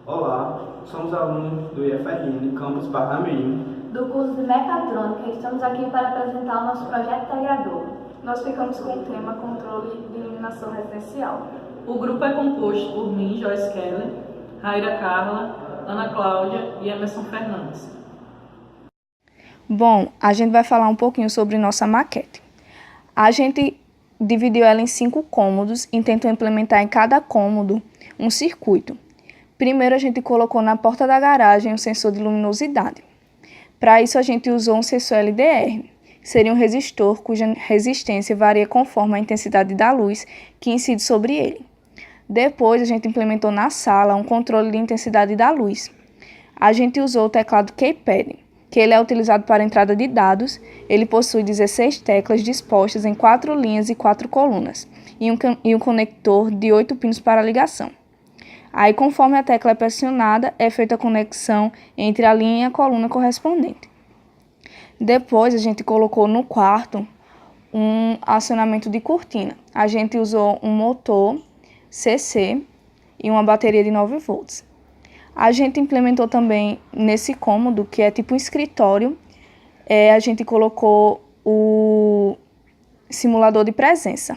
Olá, somos alunos do IFRN Campus Parnamirim, do curso de Mecatrônica. Estamos aqui para apresentar o nosso projeto integrador. Nós ficamos com o tema Controle de Iluminação Residencial. O grupo é composto por mim, Joyce Keller, Raira Carla, Ana Cláudia e Emerson Fernandes. Bom, a gente vai falar um pouquinho sobre nossa maquete. A gente dividiu ela em 5 cômodos e tentou implementar em cada cômodo um circuito. Primeiro, a gente colocou na porta da garagem um sensor de luminosidade. Para isso, a gente usou um sensor LDR, que seria um resistor cuja resistência varia conforme a intensidade da luz que incide sobre ele. Depois, a gente implementou na sala um controle de intensidade da luz. A gente usou o teclado Keypad, que ele é utilizado para entrada de dados. Ele possui 16 teclas dispostas em 4 linhas e 4 colunas, e um conector de 8 pinos para ligação. Aí, conforme a tecla é pressionada, é feita a conexão entre a linha e a coluna correspondente. Depois, a gente colocou no quarto um acionamento de cortina. A gente usou um motor CC e uma bateria de 9 volts. A gente implementou também nesse cômodo, que é tipo um escritório, a gente colocou o simulador de presença.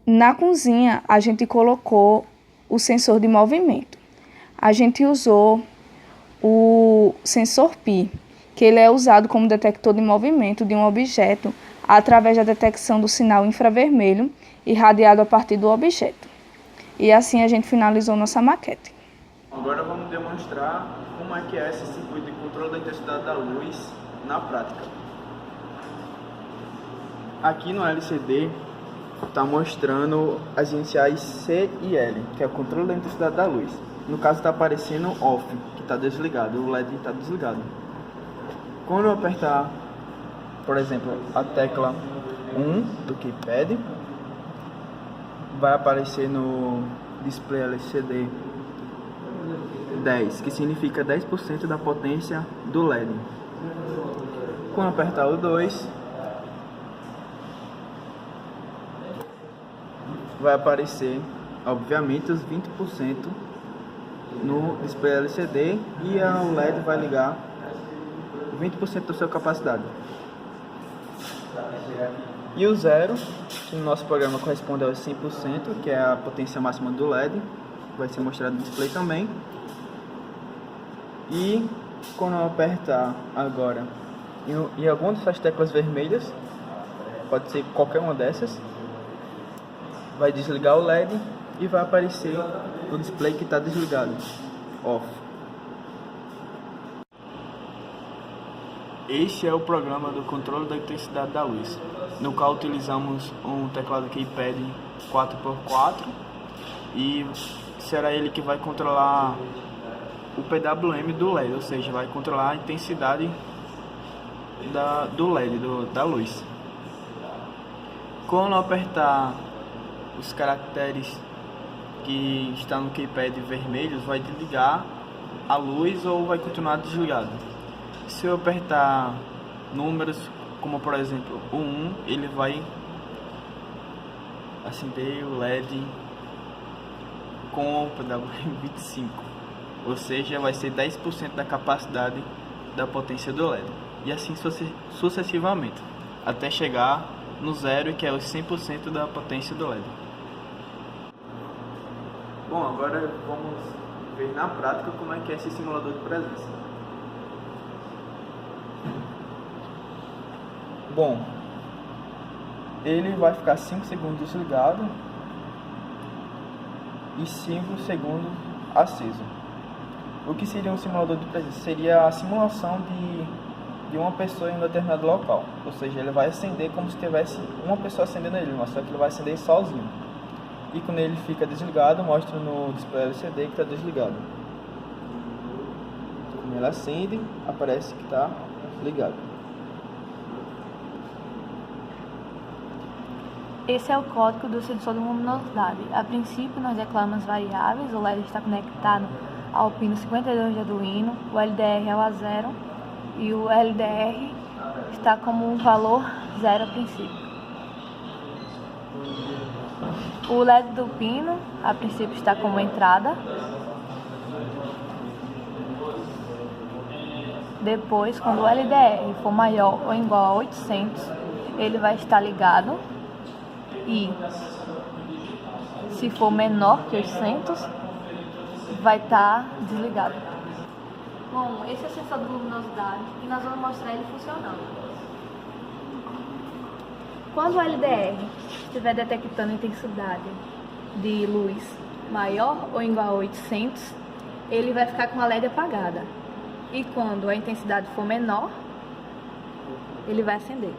Na cozinha, a gente colocou o sensor de movimento. A gente usou o sensor Pi, que ele é usado como detector de movimento de um objeto através da detecção do sinal infravermelho irradiado a partir do objeto. E assim a gente finalizou nossa maquete. Agora vamos demonstrar como é que é esse circuito de controle da intensidade da luz na prática. Aqui no LCD está mostrando as iniciais C e L, que é o controle da intensidade da luz. No caso está aparecendo OFF, que está desligado, o LED está desligado. Quando eu apertar, por exemplo, a tecla 1 do keypad, vai aparecer no display LCD 10, que significa 10% da potência do LED. Quando apertar o 2, vai aparecer, obviamente, os 20% no display LCD e o LED vai ligar 20% da sua capacidade. E o 0, que no nosso programa corresponde aos 100%, que é a potência máxima do LED, vai ser mostrado no display também. E quando eu apertar agora em alguma dessas teclas vermelhas, pode ser qualquer uma dessas, vai desligar o LED e vai aparecer o display que está desligado, OFF. Este é o programa do controle da intensidade da luz, no qual utilizamos um teclado Keypad 4x4 e será ele que vai controlar o PWM do LED, ou seja, vai controlar a intensidade do LED, da luz. Quando apertar os caracteres que estão no keypad vermelhos, vai desligar a luz ou vai continuar desligado. Se eu apertar números, como por exemplo o 1, ele vai acender o LED com o PWM 25, ou seja, vai ser 10% da capacidade da potência do LED, e assim sucessivamente, até chegar no 0, que é os 100% da potência do LED. Bom, agora vamos ver na prática como é que é esse simulador de presença. Bom, ele vai ficar 5 segundos desligado e 5 segundos aceso. O que seria um simulador de presença? Seria a simulação de uma pessoa em um determinado local. Ou seja, ele vai acender como se tivesse uma pessoa acendendo ele, mas só que ele vai acender sozinho. E quando ele fica desligado, mostra no display LCD que está desligado. Quando ele acende, aparece que está ligado. Esse é o código do sensor de luminosidade. A princípio, nós declaramos variáveis. O LED está conectado ao pino 52 de Arduino, o LDR é o A0 e o LDR está como um valor 0 a princípio. O LED do pino, a princípio, está como entrada. Depois, quando o LDR for maior ou igual a 800, ele vai estar ligado. E se for menor que 800, vai estar desligado. Bom, esse é o sensor de luminosidade e nós vamos mostrar ele funcionando. Quando o LDR estiver detectando intensidade de luz maior ou igual a 800, ele vai ficar com a LED apagada. E quando a intensidade for menor, ele vai acender.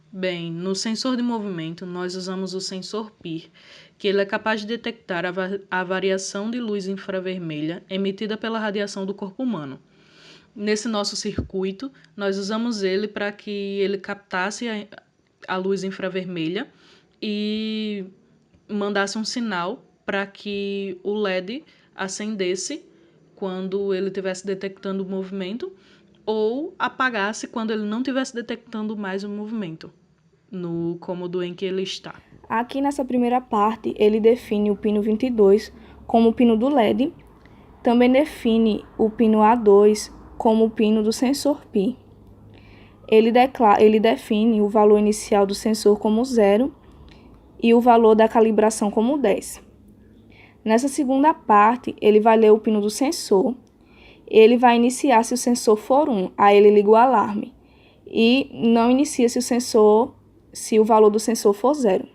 Bem, no sensor de movimento, nós usamos o sensor PIR, que ele é capaz de detectar a variação de luz infravermelha emitida pela radiação do corpo humano. Nesse nosso circuito, nós usamos ele para que ele captasse a luz infravermelha e mandasse um sinal para que o LED acendesse quando ele estivesse detectando o movimento ou apagasse quando ele não estivesse detectando mais o movimento no cômodo em que ele está. Aqui nessa primeira parte, ele define o pino 22 como o pino do LED, também define o pino A2 como o pino do sensor PI. Ele define o valor inicial do sensor como 0 e o valor da calibração como 10. Nessa segunda parte, ele vai ler o pino do sensor. Ele vai iniciar se o sensor for 1, aí ele liga o alarme. E não inicia se o valor do sensor for 0.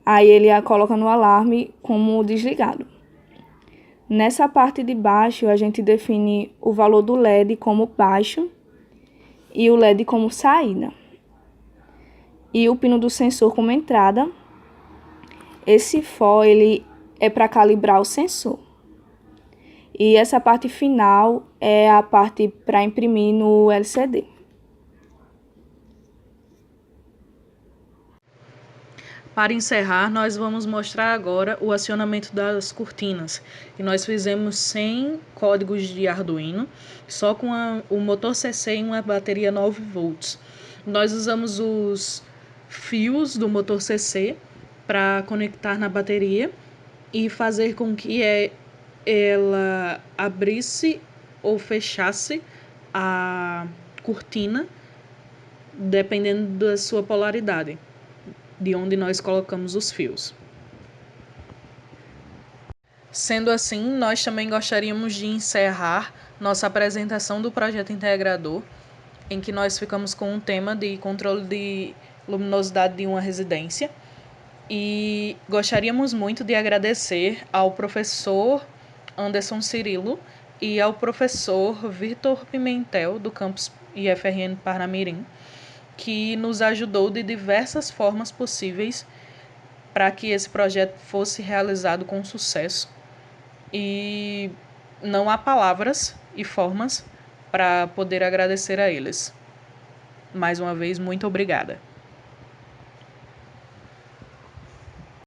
Aí ele a coloca no alarme como desligado. Nessa parte de baixo, a gente define o valor do LED como baixo e o LED como saída. E o pino do sensor como entrada. Esse FO ele é para calibrar o sensor. E essa parte final é a parte para imprimir no LCD. Para encerrar, nós vamos mostrar agora o acionamento das cortinas. E nós fizemos 100 códigos de Arduino, só com o motor CC e uma bateria 9 volts. Nós usamos os fios do motor CC para conectar na bateria e fazer com que ela abrisse ou fechasse a cortina, dependendo da sua polaridade, de onde nós colocamos os fios. Sendo assim, nós também gostaríamos de encerrar nossa apresentação do projeto integrador, em que nós ficamos com um tema de controle de luminosidade de uma residência. E gostaríamos muito de agradecer ao professor Anderson Cirilo e ao professor Vitor Pimentel, do campus IFRN Parnamirim, que nos ajudou de diversas formas possíveis para que esse projeto fosse realizado com sucesso. E não há palavras e formas para poder agradecer a eles. Mais uma vez, muito obrigada.